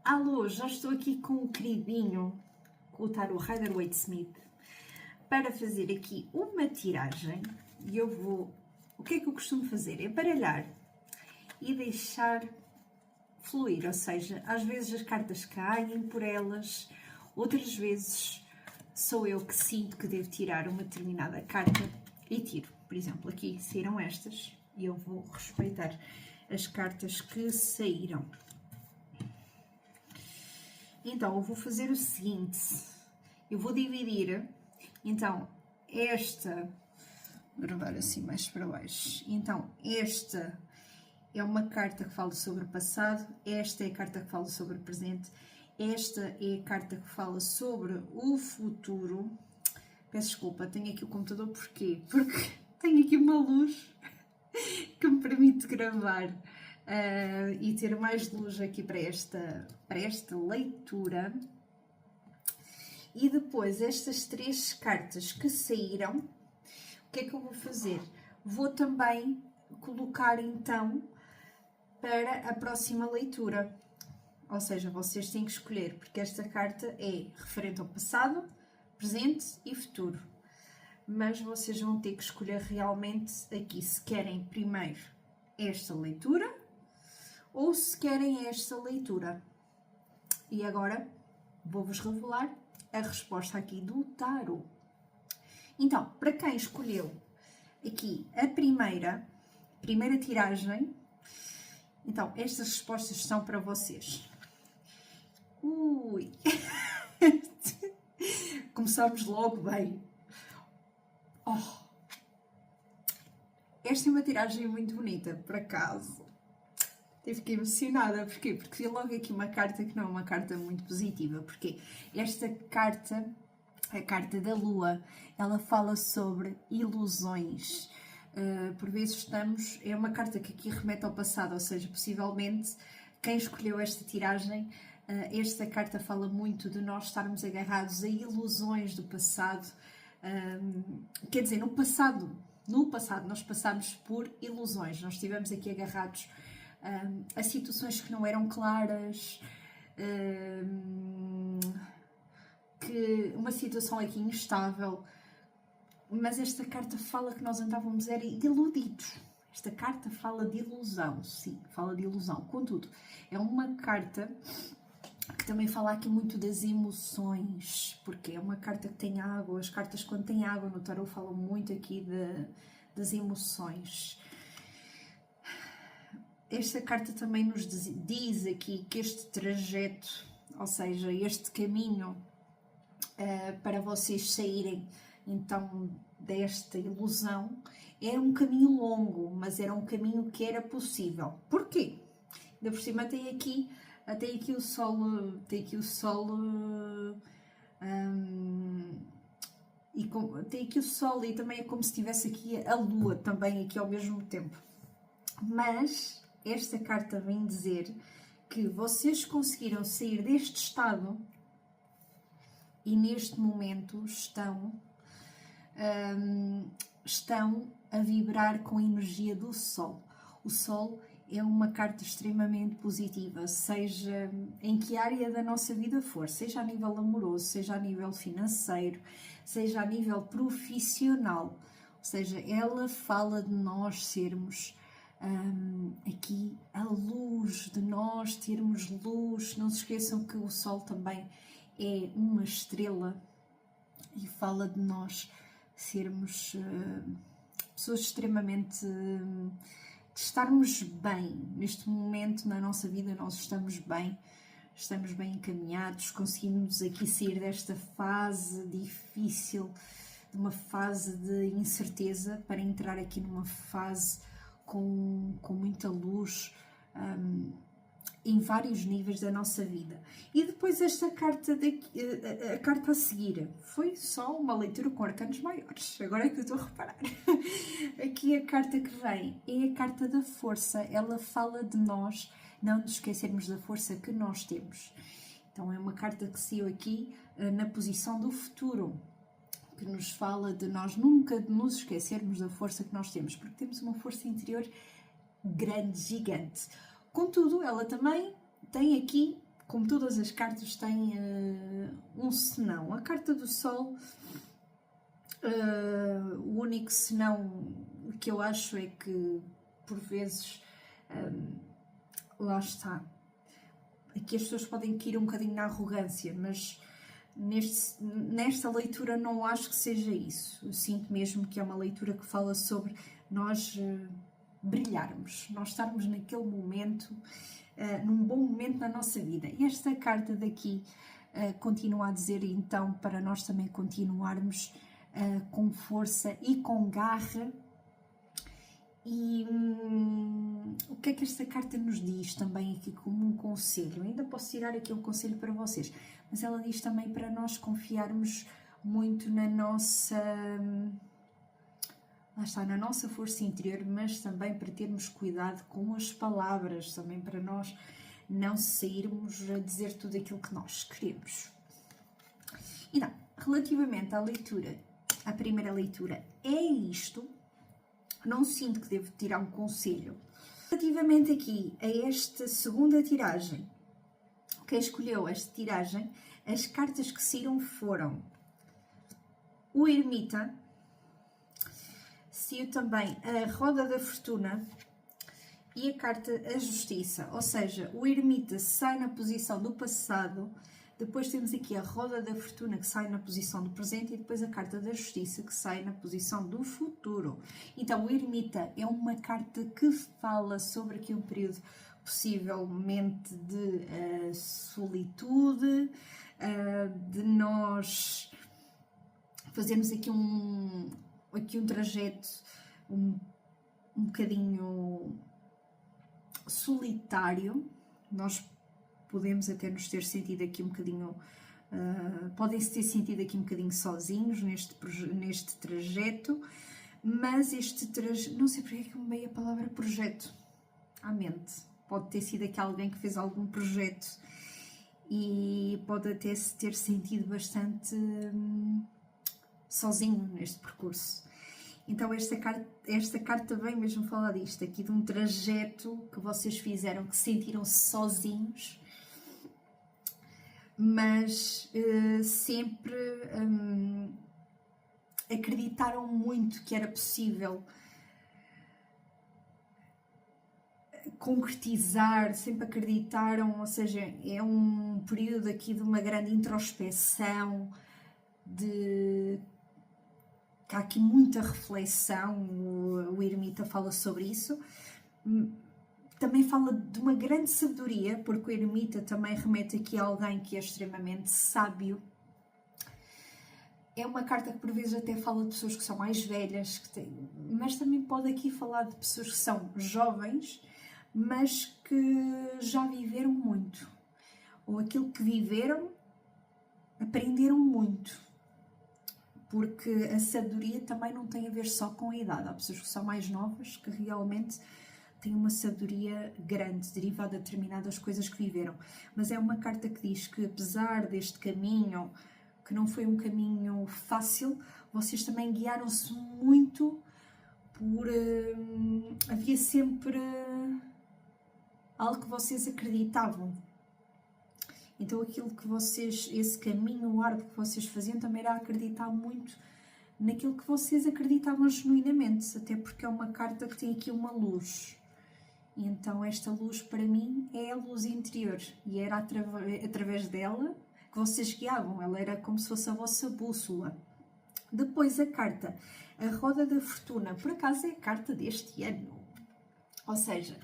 Alô, já estou aqui com o queridinho, com o Tarot Rider-Waite-Smith, para fazer aqui uma tiragem. E eu vou... O que é que eu costumo fazer? É baralhar e deixar fluir, ou seja, às vezes as cartas caem por elas, outras vezes sou eu que sinto que devo tirar uma determinada carta e tiro. Por exemplo, aqui saíram estas e eu vou respeitar as cartas que saíram. Então, eu vou fazer o seguinte, eu vou dividir, então, esta, vou gravar assim mais para baixo, então, esta é uma carta que fala sobre o passado, esta é a carta que fala sobre o presente, esta é a carta que fala sobre o futuro. Peço desculpa, tenho aqui o computador, porquê? Porque tenho aqui uma luz que me permite gravar e ter mais luz aqui para esta leitura. E depois, estas três cartas que saíram, o que é que eu vou fazer? Vou também colocar então para a próxima leitura. Ou seja, vocês têm que escolher, porque esta carta é referente ao passado, presente e futuro. Mas vocês vão ter que escolher realmente aqui se querem primeiro esta leitura ou se querem esta leitura. E agora vou-vos revelar a resposta aqui do tarot. Então, para quem escolheu aqui a primeira tiragem, então estas respostas são para vocês. Ui! Começamos logo bem. Oh. Esta é uma tiragem muito bonita, por acaso. Eu fiquei emocionada. Porquê? Porque vi logo aqui uma carta que não é uma carta muito positiva. Porque esta carta, a carta da Lua, ela fala sobre ilusões. Por vezes é uma carta que aqui remete ao passado, ou seja, possivelmente quem escolheu esta tiragem, esta carta fala muito de nós estarmos agarrados a ilusões do passado. Quer dizer, no passado nós passamos por ilusões, nós estivemos aqui agarrados a situações que não eram claras, que uma situação aqui instável, mas esta carta fala que nós andávamos iludidos. Esta carta fala de ilusão, sim, fala de ilusão. Contudo, é uma carta que também fala aqui muito das emoções, porque é uma carta que tem água. As cartas, quando têm água no tarot, falam muito aqui das emoções. Esta carta também nos diz aqui que este trajeto, ou seja, este caminho para vocês saírem então desta ilusão, é um caminho longo, mas era um caminho que era possível. Porquê? Ainda por cima tem aqui o sol, tem aqui o sol e também é como se tivesse aqui a lua também aqui ao mesmo tempo. Mas esta carta vem dizer que vocês conseguiram sair deste estado e neste momento estão a vibrar com a energia do Sol. O Sol é uma carta extremamente positiva, seja em que área da nossa vida for, seja a nível amoroso, seja a nível financeiro, seja a nível profissional. Ou seja, ela fala de nós sermos aqui a luz, de nós termos luz. Não se esqueçam que o Sol também é uma estrela e fala de nós sermos pessoas extremamente... de estarmos bem. Neste momento na nossa vida nós estamos bem encaminhados, conseguimos aqui sair desta fase difícil, de uma fase de incerteza, para entrar aqui numa fase com muita luz, em vários níveis da nossa vida. E depois esta carta a carta a seguir foi só uma leitura com arcanos maiores, agora é que eu estou a reparar. Aqui a carta que vem é a carta da força. Ela fala de nós não nos esquecermos da força que nós temos. Então é uma carta que saiu aqui na posição do futuro, que nos fala de nós nunca nos esquecermos da força que nós temos, porque temos uma força interior grande, gigante. Contudo, ela também tem aqui como todas as cartas, tem um senão. A carta do Sol, o único senão que eu acho é que, por vezes, lá está. Aqui as pessoas podem cair um bocadinho na arrogância, mas nesta leitura não acho que seja isso. Eu sinto mesmo que é uma leitura que fala sobre nós brilharmos, nós estarmos naquele momento, num bom momento na nossa vida. E esta carta daqui continua a dizer, então, para nós também continuarmos com força e com garra. E o que é que esta carta nos diz também aqui como um conselho? Eu ainda posso tirar aqui um conselho para vocês, mas ela diz também para nós confiarmos muito na nossa, lá está, na nossa força interior, mas também para termos cuidado com as palavras, também para nós não sairmos a dizer tudo aquilo que nós queremos. Então, relativamente à leitura, à primeira leitura, é isto. Não sinto que devo tirar um conselho. Relativamente aqui a esta segunda tiragem, quem escolheu esta tiragem, as cartas que saíram foram o Ermita, saiu também a Roda da Fortuna e a carta a Justiça. Ou seja, o Ermita sai na posição do passado, depois temos aqui a Roda da Fortuna que sai na posição do presente e depois a Carta da Justiça que sai na posição do futuro. Então, o Ermita é uma carta que fala sobre aqui um período possivelmente de solitude, de nós fazermos aqui um trajeto um bocadinho solitário. Nós podemos até nos ter sentido aqui um bocadinho, podem-se ter sentido aqui um bocadinho sozinhos neste trajeto, mas este trajeto, não sei porque é que me veio a palavra projeto à mente. Pode ter sido aqui alguém que fez algum projeto e pode até se ter sentido bastante sozinho neste percurso. Então esta carta vem mesmo falar disto, aqui de um trajeto que vocês fizeram, que sentiram-se sozinhos, mas sempre acreditaram muito que era possível concretizar, sempre acreditaram, ou seja, é um período aqui de uma grande introspeção, há aqui muita reflexão, o Ermita fala sobre isso. Também fala de uma grande sabedoria, porque o Ermita também remete aqui a alguém que é extremamente sábio. É uma carta que por vezes até fala de pessoas que são mais velhas, mas também pode aqui falar de pessoas que são jovens, mas que já viveram muito. Ou aquilo que viveram, aprenderam muito. Porque a sabedoria também não tem a ver só com a idade. Há pessoas que são mais novas que realmente têm uma sabedoria grande, derivada de determinadas coisas que viveram. Mas é uma carta que diz que, apesar deste caminho, que não foi um caminho fácil, vocês também guiaram-se muito por... havia sempre algo que vocês acreditavam. Então aquilo que vocês, esse caminho árduo que vocês faziam também era acreditar muito naquilo que vocês acreditavam genuinamente, até porque é uma carta que tem aqui uma luz. E então esta luz para mim é a luz interior e era através dela que vocês guiavam, ela era como se fosse a vossa bússola. Depois a carta, a Roda da Fortuna, por acaso é a carta deste ano, ou seja,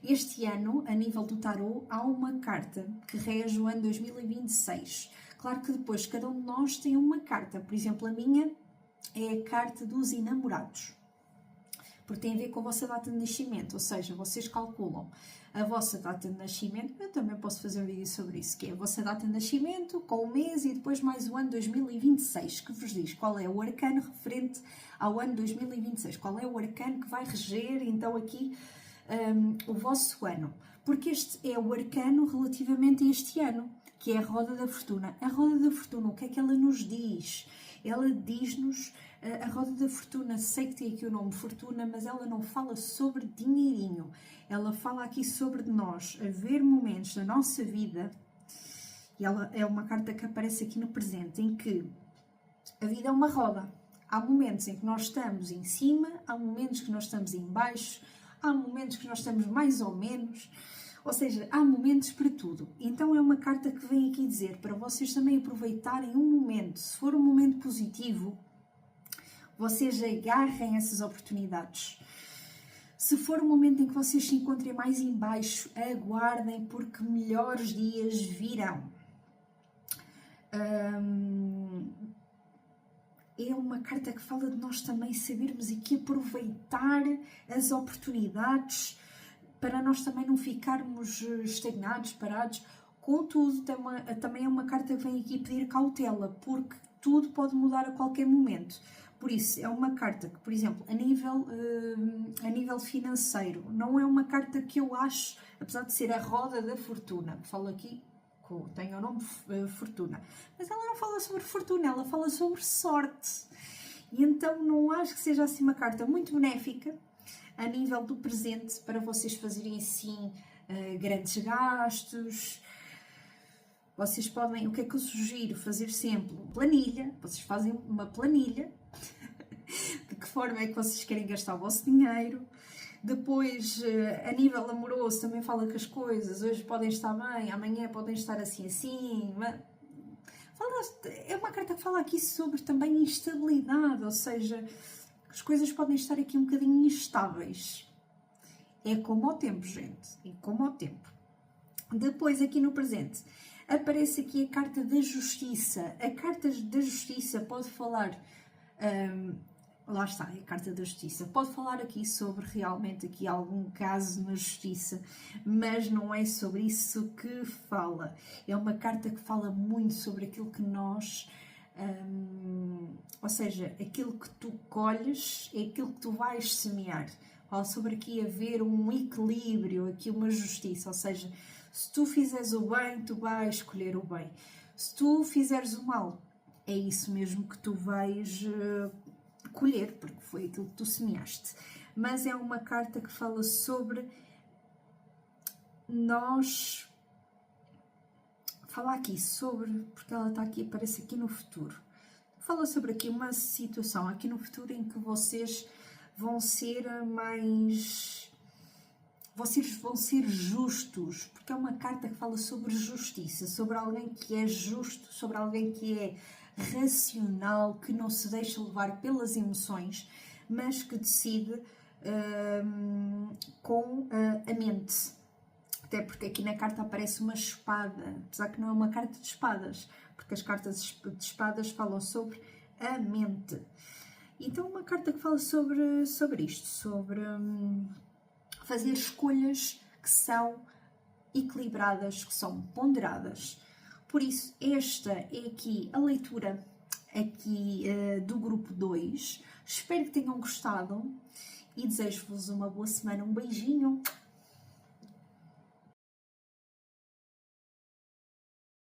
este ano, a nível do tarot, há uma carta que rege o ano 2026. Claro que depois cada um de nós tem uma carta. Por exemplo, a minha é a carta dos enamorados. Porque tem a ver com a vossa data de nascimento. Ou seja, vocês calculam a vossa data de nascimento. Eu também posso fazer um vídeo sobre isso, que é a vossa data de nascimento, com o mês e depois mais o ano 2026, que vos diz qual é o arcano referente ao ano 2026. Qual é o arcano que vai reger, então, aqui... o vosso ano, porque este é o arcano relativamente a este ano, que é a Roda da Fortuna. A Roda da Fortuna, o que é que ela nos diz? Ela diz-nos, a Roda da Fortuna, sei que tem aqui o nome Fortuna, mas ela não fala sobre dinheirinho, ela fala aqui sobre nós haver momentos na nossa vida E ela é uma carta que aparece aqui no presente, em que a vida é uma roda. Há momentos em que nós estamos em cima, há momentos que nós estamos em baixo, há momentos que nós estamos mais ou menos, ou seja, há momentos para tudo. Então é uma carta que vem aqui dizer para vocês também aproveitarem um momento. Se for um momento positivo, vocês agarrem essas oportunidades. Se for um momento em que vocês se encontrem mais em baixo, aguardem, porque melhores dias virão. É uma carta que fala de nós também sabermos aqui aproveitar as oportunidades para nós também não ficarmos estagnados, parados. Contudo, também é uma carta que vem aqui pedir cautela, porque tudo pode mudar a qualquer momento. Por isso, é uma carta que, por exemplo, a nível financeiro, não é uma carta que eu acho, apesar de ser a roda da fortuna, que falo aqui, tem o nome fortuna, mas ela não fala sobre fortuna, ela fala sobre sorte. E então não acho que seja assim uma carta muito benéfica a nível do presente para vocês fazerem assim grandes gastos. Vocês podem, o que é que eu sugiro? Fazer sempre planilha. Vocês fazem uma planilha de que forma é que vocês querem gastar o vosso dinheiro. Depois, a nível amoroso, também fala que as coisas hoje podem estar bem, amanhã podem estar assim. É uma carta que fala aqui sobre também instabilidade, ou seja, as coisas podem estar aqui um bocadinho instáveis. É como ao tempo, gente, é como ao tempo. Depois, aqui no presente, aparece aqui a carta da justiça. A carta da justiça pode falar... lá está, a carta da justiça. Pode falar aqui sobre realmente aqui algum caso na justiça, mas não é sobre isso que fala. É uma carta que fala muito sobre aquilo que nós... ou seja, aquilo que tu colhes é aquilo que tu vais semear. Fala sobre aqui haver um equilíbrio, aqui uma justiça, ou seja, se tu fizeres o bem, tu vais colher o bem. Se tu fizeres o mal, é isso mesmo que tu vais colher, porque foi aquilo que tu semeaste. Mas é uma carta que fala sobre nós... Fala aqui sobre... Porque ela está aqui, aparece aqui no futuro. Fala sobre aqui uma situação aqui no futuro em que vocês vão ser mais... Vocês vão ser justos, porque é uma carta que fala sobre justiça, sobre alguém que é justo, sobre alguém que é racional, que não se deixa levar pelas emoções, mas que decide com a mente. Até porque aqui na carta aparece uma espada, apesar que não é uma carta de espadas, porque as cartas de espadas falam sobre a mente. Então uma carta que fala sobre isto, sobre fazer escolhas que são equilibradas, que são ponderadas. Por isso, esta é aqui a leitura aqui, do grupo 2. Espero que tenham gostado e desejo-vos uma boa semana. Um beijinho!